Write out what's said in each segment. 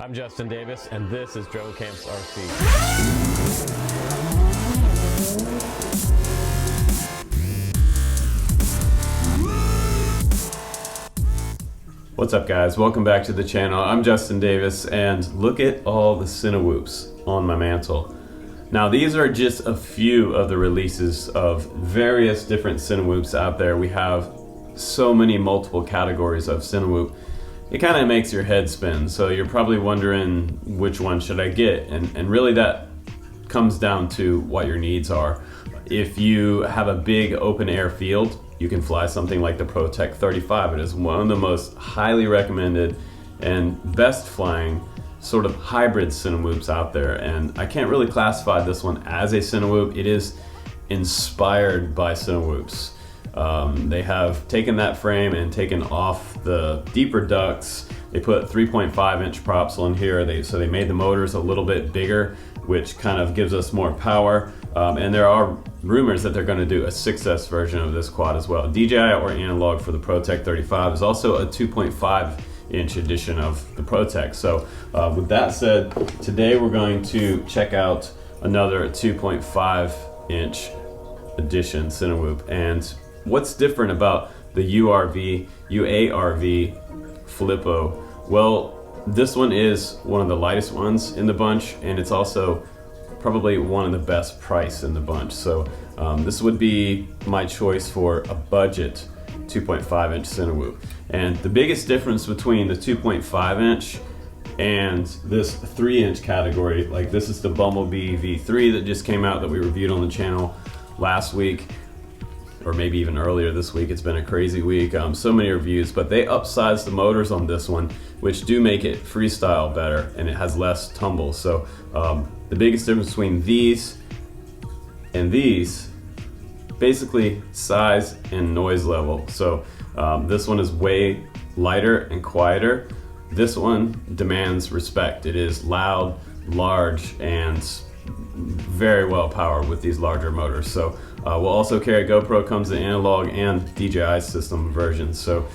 I'm Justin Davis, and this is Drone Camps RC. What's up, guys? Welcome back to the channel. I'm Justin Davis, and look at all the Cinewhoops on my mantle. Now, these are just a few of the releases of various different Cinewhoops out there. We have so many multiple categories of Cinewhoop. It kind of makes your head spin. So you're probably wondering, which one should I get? And really that comes down to what your needs are. If you have a big open air field, you can fly something like the ProTech 35. It is one of the most highly recommended and best flying sort of hybrid Cinewhoops out there. And I can't really classify this one as a Cinewhoop. It is inspired by Cinewhoops. They have taken that frame and taken off the deeper ducts. They put 3.5 inch props on here. So they made the motors a little bit bigger, which kind of gives us more power. And there are rumors that they're going to do a 6S version of this quad as well. DJI or analog for the ProTech 35 is also a 2.5 inch edition of the ProTech. So with that said, today we're going to check out another 2.5 inch edition Cinewhoop. And what's different about the URUAV FLIPO? Well, this one is one of the lightest ones in the bunch, and it's also probably one of the best price in the bunch. So this would be my choice for a budget 2.5 inch Cinewhoop. And the biggest difference between the 2.5 inch and this 3 inch category, like this is the Bumblebee V3 that just came out that we reviewed on the channel last week, or maybe even earlier this week. It's been a crazy week, so many reviews, but they upsized the motors on this one, which do make it freestyle better, and it has less tumble. So the biggest difference between these and these, basically size and noise level. So this one is way lighter and quieter. This one demands respect. It is loud, large, and very well powered with these larger motors. So we'll also carry GoPro, comes in analog and DJI system versions. So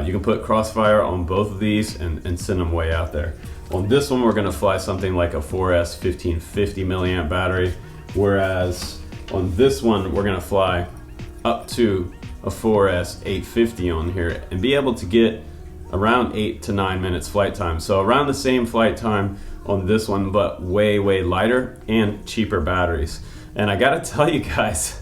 you can put crossfire on both of these and send them way out there. On this one, we're gonna fly something like a 4S 1550 milliamp battery, whereas on this one, we're gonna fly up to a 4S 850 on here and be able to get around 8 to 9 minutes flight time. So around the same flight time on this one, but way lighter and cheaper batteries. And I gotta tell you guys,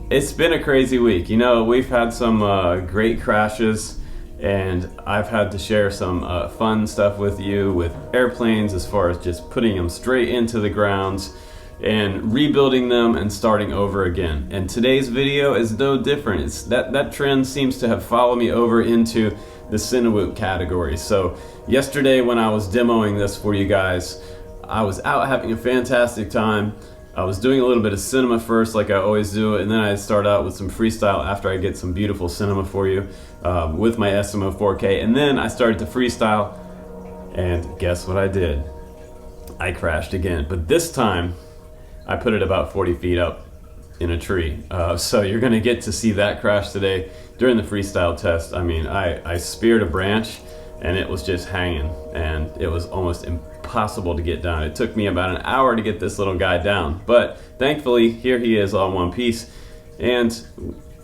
it's been a crazy week. You know, we've had some great crashes, and I've had to share some fun stuff with you with airplanes, as far as just putting them straight into the ground and rebuilding them and starting over again. And today's video is no different. It's that trend seems to have followed me over into the Cinewhoop category. So yesterday when I was demoing this for you guys, I was out having a fantastic time. I was doing a little bit of cinema first, like I always do, and then I start out with some freestyle after I get some beautiful cinema for you with my SMO 4K. And then I started to freestyle, and guess what I did? I crashed again, but this time I put it about 40 feet up in a tree. So you're gonna get to see that crash today during the freestyle test. I mean, I speared a branch and it was just hanging, and it was almost impossible to get down. It took me about an hour to get this little guy down, but thankfully here he is all in one piece, and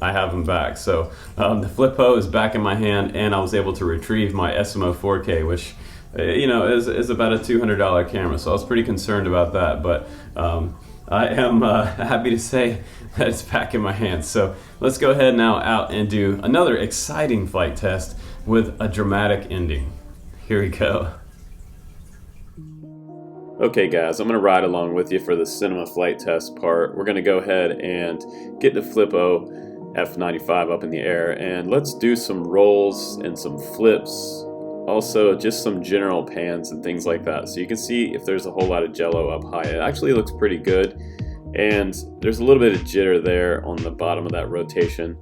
I have him back. So the FLIPO is back in my hand, and I was able to retrieve my SMO 4K, which you know is about a $200 camera. So I was pretty concerned about that, but I am happy to say that it's back in my hands. So let's go ahead now out and do another exciting flight test with a dramatic ending. Here we go. Okay guys, I'm gonna ride along with you for the cinema flight test part. We're gonna go ahead and get the FLIPO F95 up in the air, and let's do some rolls and some flips. Also just some general pans and things like that, so you can see if there's a whole lot of jello up high. It actually looks pretty good, and there's a little bit of jitter there on the bottom of that rotation,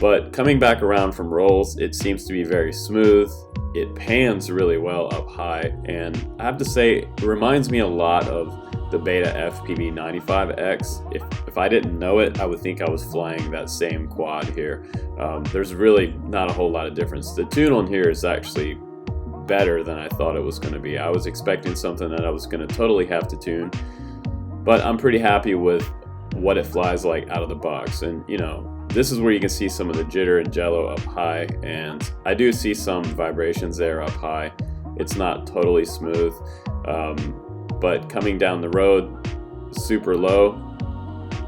but coming back around from rolls, it seems to be very smooth. It pans really well up high, and I have to say it reminds me a lot of the Beta Fpv 95X. If I didn't know it, I would think I was flying that same quad here. There's really not a whole lot of difference. The tune on here is actually better than I thought it was going to be. I was expecting something that I was going to totally have to tune, but I'm pretty happy with what it flies like out of the box. And you know, this is where you can see some of the jitter and jello up high, and I do see some vibrations there up high. It's not totally smooth, but coming down the road super low,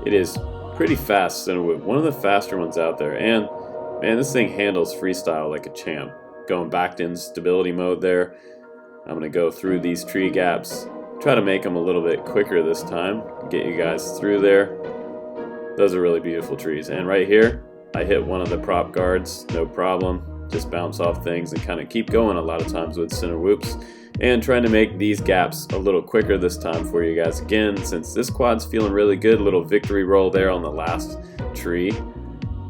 it is pretty fast. Cinewhoop, one of the faster ones out there. And man, this thing handles freestyle like a champ. Going back in stability mode there. I'm gonna go through these tree gaps, try to make them a little bit quicker this time, get you guys through there. Those are really beautiful trees. And right here, I hit one of the prop guards, no problem. Just bounce off things and kind of keep going a lot of times with Cinewhoops. And trying to make these gaps a little quicker this time for you guys again, since this quad's feeling really good. Little victory roll there on the last tree.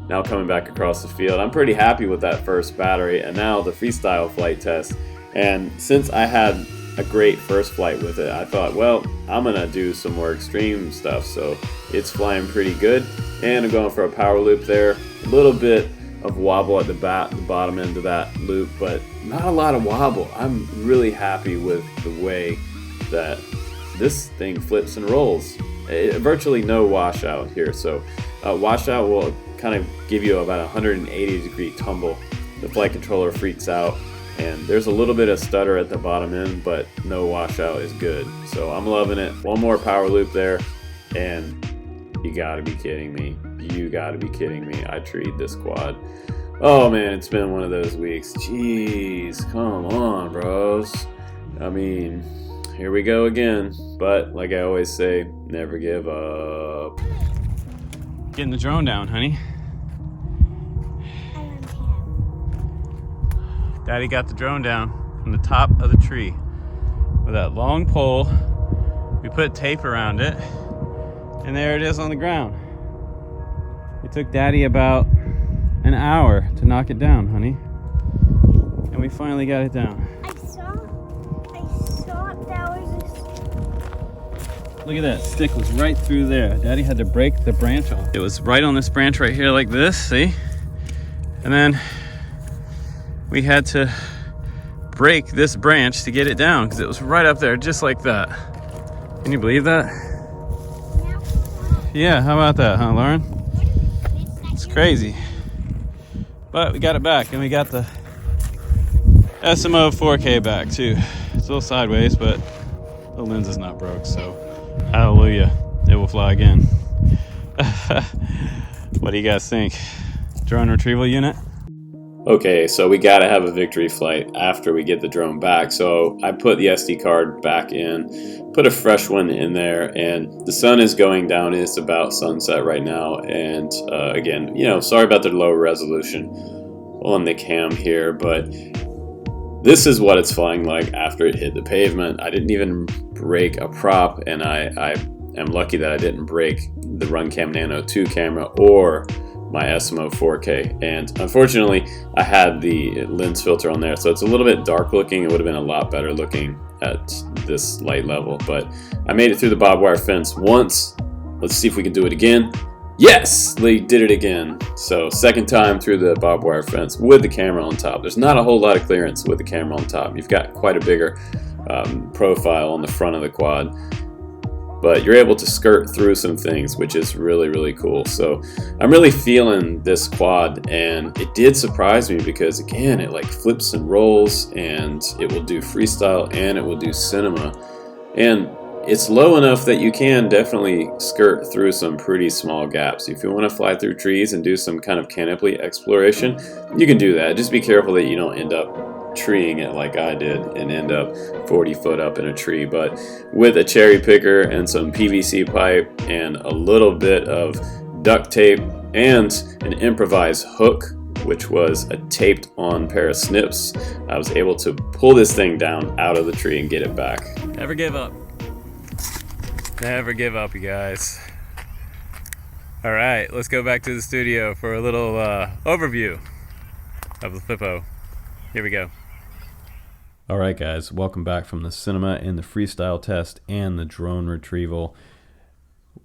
Now coming back across the field, I'm pretty happy with that first battery, and now the freestyle flight test. And since I had a great first flight with it, I thought, well, I'm gonna do some more extreme stuff. So it's flying pretty good, and I'm going for a power loop there. A little bit of wobble at the bottom end of that loop, but not a lot of wobble. I'm really happy with the way that this thing flips and rolls. Virtually no washout here. So washout will kind of give you about a 180-degree tumble. The flight controller freaks out, and there's a little bit of stutter at the bottom end, but no washout is good. So I'm loving it. One more power loop there, and you gotta be kidding me. You gotta be kidding me. I treed this quad. Oh man, it's been one of those weeks. Jeez, come on, bros. I mean, here we go again. But like I always say, never give up. Getting the drone down, honey. Daddy got the drone down from the top of the tree with that long pole. We put tape around it, and there it is on the ground. It took Daddy about an hour to knock it down, honey. And we finally got it down. I saw that was a... Look at that, stick was right through there. Daddy had to break the branch off. It was right on this branch right here like this, see? And then we had to break this branch to get it down because it was right up there just like that. Can you believe that? Yeah, how about that, huh, Lauren? It's crazy. But we got it back, and we got the SMO 4K back too. It's a little sideways, but the lens is not broke, so hallelujah, it will fly again. What do you guys think? Drone retrieval unit? Okay, so we gotta have a victory flight after we get the drone back. So I put the SD card back in, put a fresh one in there, and the sun is going down. It's about sunset right now. And again, you know, sorry about the low resolution on the cam here, but this is what it's flying like after it hit the pavement. I didn't even break a prop, and I am lucky that I didn't break the Runcam Nano 2 camera or my SMO 4K, and unfortunately I had the lens filter on there, so it's a little bit dark looking. It would have been a lot better looking at this light level, but I made it through the barbed wire fence once. Let's see if we can do it again. Yes, we did it again. So second time through the barbed wire fence with the camera on top. There's not a whole lot of clearance with the camera on top. You've got quite a bigger profile on the front of the quad, but you're able to skirt through some things, which is really, really cool. So I'm really feeling this quad, and it did surprise me because again, it like flips and rolls, and it will do freestyle and it will do cinema. And it's low enough that you can definitely skirt through some pretty small gaps. If you want to fly through trees and do some kind of canopy exploration, you can do that. Just be careful that you don't end up treeing it like I did and end up 40 foot up in a tree. But with a cherry picker and some PVC pipe and a little bit of duct tape and an improvised hook, which was a taped on pair of snips, I was able to pull this thing down out of the tree and get it back. Never give up. Never give up, you guys. All right, let's go back to the studio for a little overview of the FLIPO. Here we go. All right, guys, welcome back from the cinema and the freestyle test and the drone retrieval.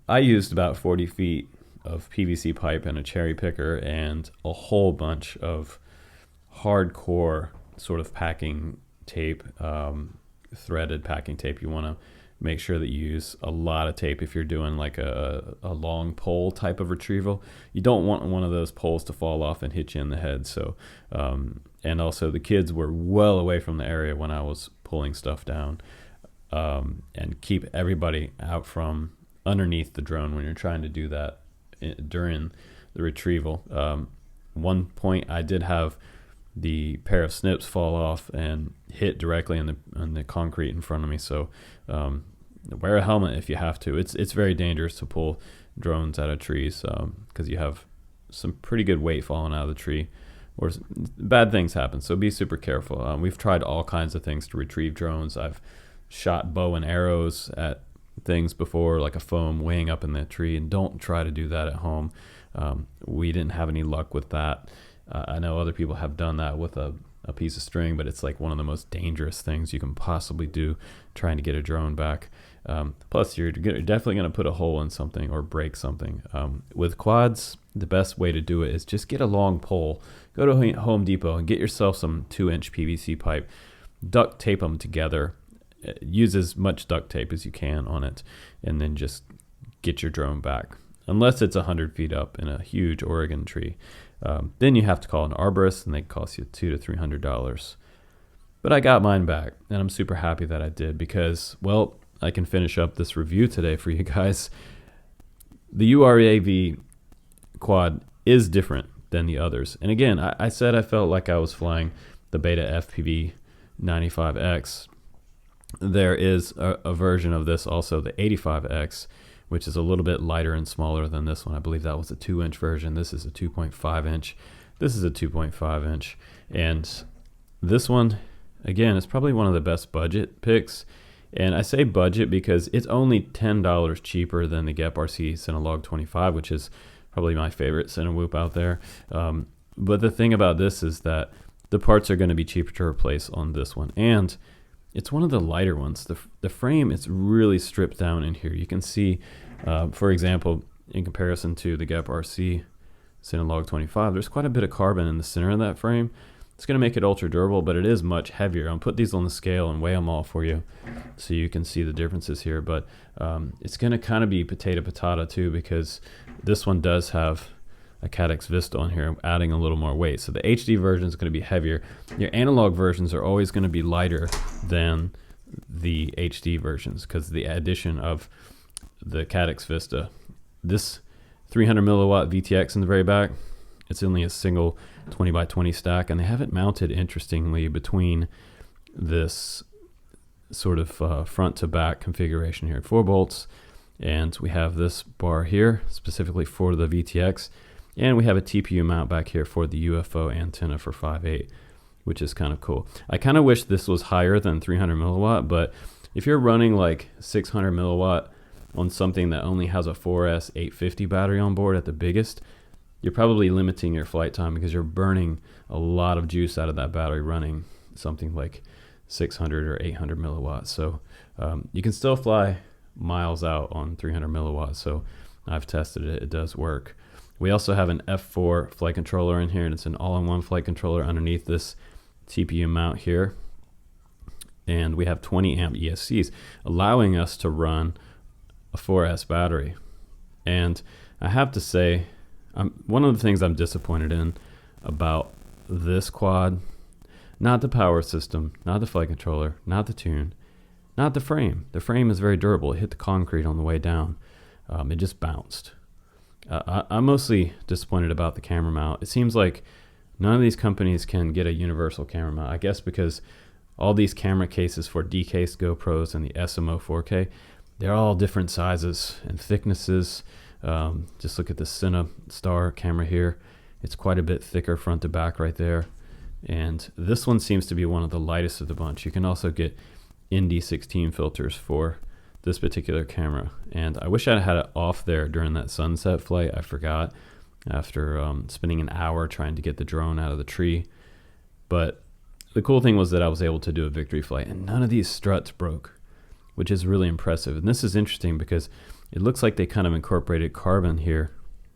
I used about 40 feet of PVC pipe and a cherry picker and a whole bunch of hardcore sort of packing tape, threaded packing tape. You want to make sure that you use a lot of tape if you're doing like a long pole type of retrieval. You don't want one of those poles to fall off and hit you in the head. So, and also the kids were well away from the area when I was pulling stuff down, and keep everybody out from underneath the drone when you're trying to do that during the retrieval. One point I did have the pair of snips fall off and hit directly in the concrete in front of me. So wear a helmet if you have to. It's very dangerous to pull drones out of trees, because you have some pretty good weight falling out of the tree, or bad things happen. So be super careful. We've tried all kinds of things to retrieve drones. I've shot bow and arrows at things before, like a foam weighing up in the tree, and don't try to do that at home. We didn't have any luck with that. I know other people have done that with a piece of string, but it's like one of the most dangerous things you can possibly do trying to get a drone back. Plus, you're definitely going to put a hole in something or break something. With quads, the best way to do it is just get a long pole. Go to Home Depot and get yourself some 2-inch PVC pipe. Duct tape them together. Use as much duct tape as you can on it, and then just get your drone back. Unless it's 100 feet up in a huge Oregon tree. Then you have to call an arborist, and they cost you $200 to $300. But I got mine back, and I'm super happy that I did, because, well, I can finish up this review today for you guys. The URUAV quad is different than the others. And again, I said I felt like I was flying the Beta Fpv 95X. There is a version of this also, the 85X, which is a little bit lighter and smaller than this one. I believe that was a 2-inch version. This is a 2.5 inch. This is a 2.5 inch. And this one, again, is probably one of the best budget picks. And I say budget because it's only $10 cheaper than the Gep RC Cinelog 25, which is probably my favorite Cinewhoop out there. But the thing about this is that the parts are going to be cheaper to replace on this one. And it's one of the lighter ones. The frame is really stripped down in here. You can see, for example, in comparison to the Gep RC Cinelog 25, there's quite a bit of carbon in the center of that frame. It's going to make it ultra durable, but it is much heavier. I'll put these on the scale and weigh them all for you so you can see the differences here. But it's going to kind of be potato patata too, because this one does have a Cadex Vista on here, adding a little more weight. So the HD version is going to be heavier. Your analog versions are always going to be lighter than the HD versions because of the addition of the Cadex Vista. This 300 milliwatt VTX in the very back, it's only a single 20 by 20 stack, and they have it mounted interestingly between this sort of front to back configuration here. 4 bolts, and we have this bar here specifically for the VTX. And we have a TPU mount back here for the UFO antenna for 5.8, which is kind of cool. I kind of wish this was higher than 300 milliwatt, but if you're running like 600 milliwatt on something that only has a 4S 850 battery on board at the biggest, you're probably limiting your flight time because you're burning a lot of juice out of that battery running something like 600 or 800 milliwatts. So you can still fly miles out on 300 milliwatts. So I've tested it. It does work. We also have an F4 flight controller in here, and it's an all-in-one flight controller underneath this TPU mount here. And we have 20 amp ESCs, allowing us to run a 4S battery. And I have to say, one of the things I'm disappointed in about this quad, not the power system, not the flight controller, not the tune, not the frame. The frame is very durable. It hit the concrete on the way down. It just bounced. I'm mostly disappointed about the camera mount. It seems like none of these companies can get a universal camera mount. I guess because all these camera cases for D-case GoPros and the SMO 4K, they're all different sizes and thicknesses. Just look at the CineStar camera here. It's quite a bit thicker front to back right there. And this one seems to be one of the lightest of the bunch. You can also get ND16 filters for this particular camera, and I wish I had it off there during that sunset flight. I forgot after spending an hour trying to get the drone out of the tree. But the cool thing was that I was able to do a victory flight, and none of these struts broke, which is really impressive. And this is interesting because it looks like they kind of incorporated carbon here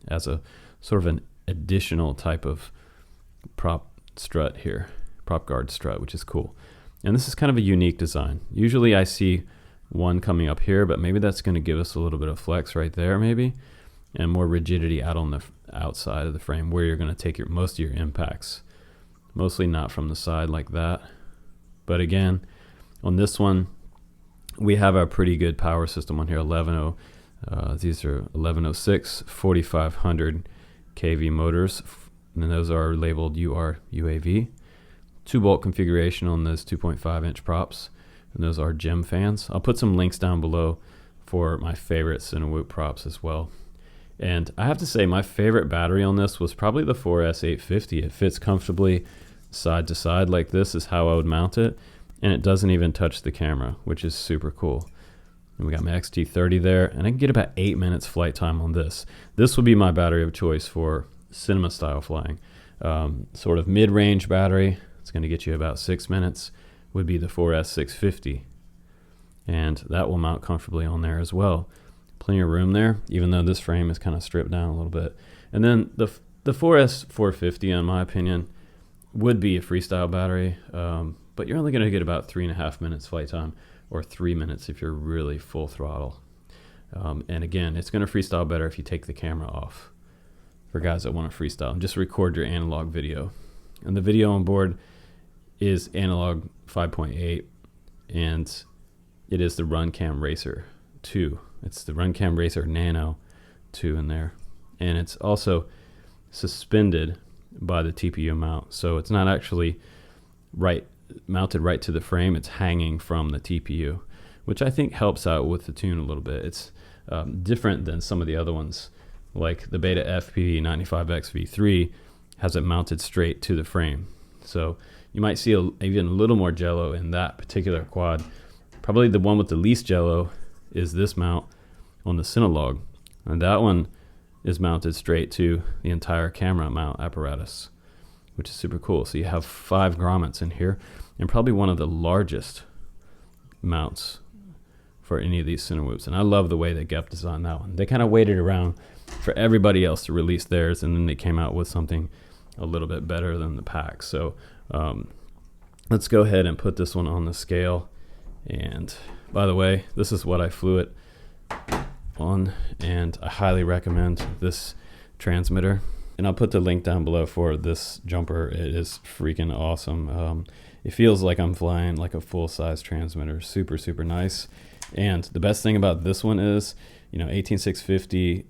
as a sort of an additional type of prop strut here, prop guard strut, which is cool. And this is kind of a unique design. Usually I see one coming up here, but maybe that's going to give us a little bit of flex right there maybe, and more rigidity out on the outside of the frame where you're going to take most of your impacts. Mostly not from the side like that. But again, on this one, we have a pretty good power system on here. These are 1106 4500 kV motors, and those are labeled URUAV. 2-bolt configuration on those 2.5-inch props, and those are gem fans. I'll put some links down below for my favorite Cinewhoop props as well. And I have to say, my favorite battery on this was probably the 4S850. It fits comfortably side to side like this is how I would mount it, and it doesn't even touch the camera, which is super cool. And we got my XT30 there, and I can get about 8 minutes flight time on this. This would be my battery of choice for cinema style flying. Sort of mid-range battery, it's going to get you about 6 minutes, would be the 4S650. And that will mount comfortably on there as well. Plenty of room there, even though this frame is kind of stripped down a little bit. And then the 4S450, in my opinion, would be a freestyle battery, but you're only going to get about 3.5 minutes flight time, or 3 minutes if you're really full throttle. And again, it's going to freestyle better if you take the camera off for guys that want to freestyle and just record your analog video. And the video on board is analog 5.8, and it is the Runcam Racer 2. It's the Runcam Racer Nano 2 in there, and it's also suspended by the TPU mount, so it's not actually mounted right to the frame. It's hanging from the TPU, which I think helps out with the tune a little bit. It's different than some of the other ones, like the Beta Fpv95X V3 has it mounted straight to the frame. So you might see even a little more jello in that particular quad. Probably the one with the least jello is this mount on the Cinelog, and that one is mounted straight to the entire camera mount apparatus, which is super cool. So you have 5 grommets in here, and probably one of the largest mounts for any of these Cinewhoops. And I love the way that Gep designed that one. They kind of waited around for everybody else to release theirs, and then they came out with something a little bit better than the pack. So let's go ahead and put this one on the scale. And by the way, this is what I flew it on, and I highly recommend this transmitter. And I'll put the link down below for this jumper. It is freaking awesome. It feels like I'm flying like a full-size transmitter. Super, super nice. And the best thing about this one is, 18650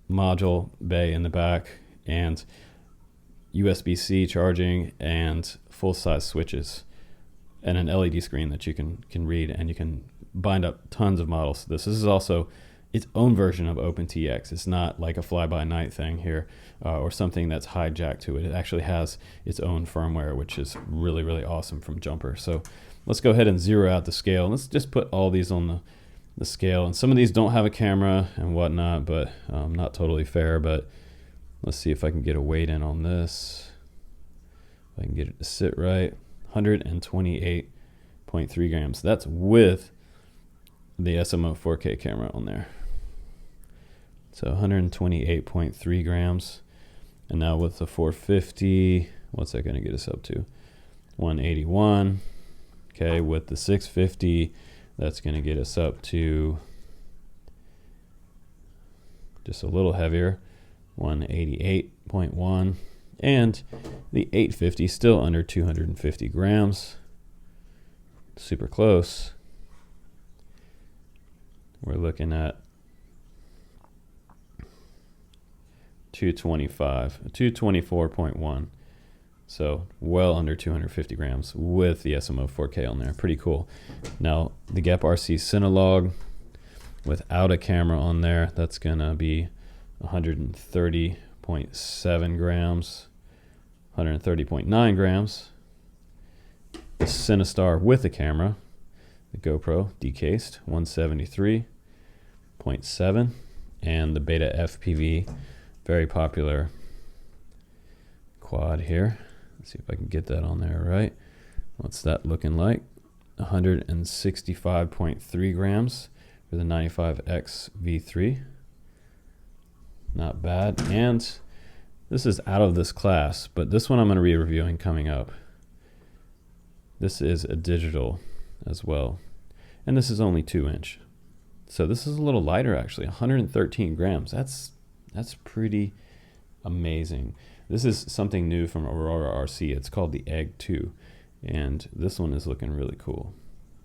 module bay in the back, and USB-C charging, and full-size switches, and an LED screen that you can read, and you can bind up tons of models to this. This is also its own version of OpenTX. It's not like a fly-by-night thing here, or something that's hijacked to it. It actually has its own firmware, which is really, really awesome from Jumper. So let's go ahead and zero out the scale. Let's just put all these on the scale. And some of these don't have a camera and whatnot, but not totally fair. But let's see if I can get a weight in on this. If I can get it to sit right. 128.3 grams. That's with the SMO 4K camera on there. So 128.3 grams. And now with the 450, what's that going to get us up to? 181. Okay, with the 650, that's going to get us up to just a little heavier, 188.1. And the 850 still under 250 grams. Super close. We're looking at 224.1. So well under 250 grams with the SMO 4K on there. Pretty cool. Now the Gep RC Cinelog without a camera on there, that's gonna be 130.7 grams, 130.9 grams. The Cinestar with a camera, the GoPro decased, 173.7, and the Beta FPV, very popular quad here. Let's see if I can get that on there right. What's that looking like? 165.3 grams for the 95X V3. Not bad. And this is out of this class, but this one I'm going to be reviewing coming up. This is a digital as well. And this is only 2-inch. So this is a little lighter actually, 113 grams. That's pretty amazing. This is something new from Aurora RC. It's called the Egg 2. And this one is looking really cool.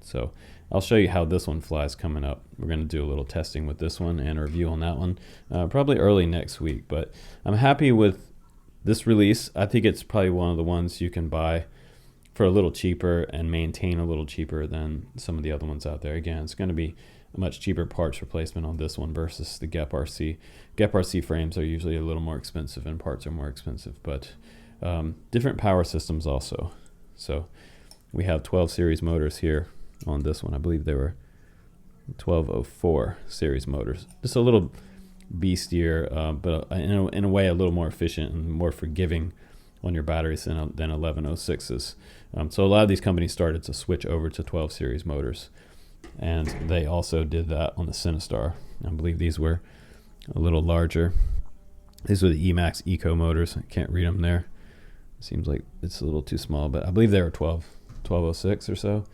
So I'll show you how this one flies coming up. We're going to do a little testing with this one and a review on that one probably early next week. But I'm happy with this release. I think it's probably one of the ones you can buy for a little cheaper and maintain a little cheaper than some of the other ones out there. Again, it's going to be a much cheaper parts replacement on this one versus the Gep RC. Gep RC frames are usually a little more expensive and parts are more expensive, but different power systems also. So we have 12 series motors here on this one. I believe they were 1204 series motors. Just a little beastier, but in a way a little more efficient and more forgiving on your batteries than 1106s. So a lot of these companies started to switch over to 12 series motors, and they also did that on the Cinestar. I believe these were a little larger. These were the Emax Eco motors. I can't read them there. Seems like it's a little too small, but I believe they were 1206 or so.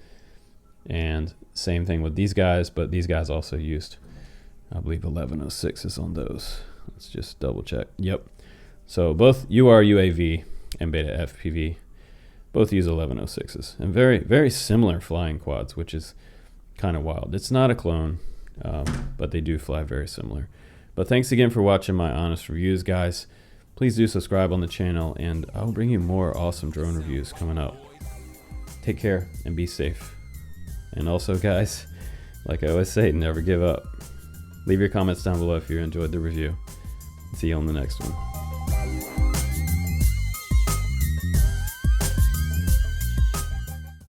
And same thing with these guys, but these guys also used, I believe, 1106s on those. Let's just double check. Yep. So both URUAV and Beta FPV both use 1106s, and very, very similar flying quads, which is kind of wild. It's not a clone, but they do fly very similar. But thanks again for watching my honest reviews, guys. Please do subscribe on the channel, and I'll bring you more awesome drone reviews coming up. Take care and be safe. And also, guys, like I always say, never give up. Leave your comments down below if you enjoyed the review. See you on the next one.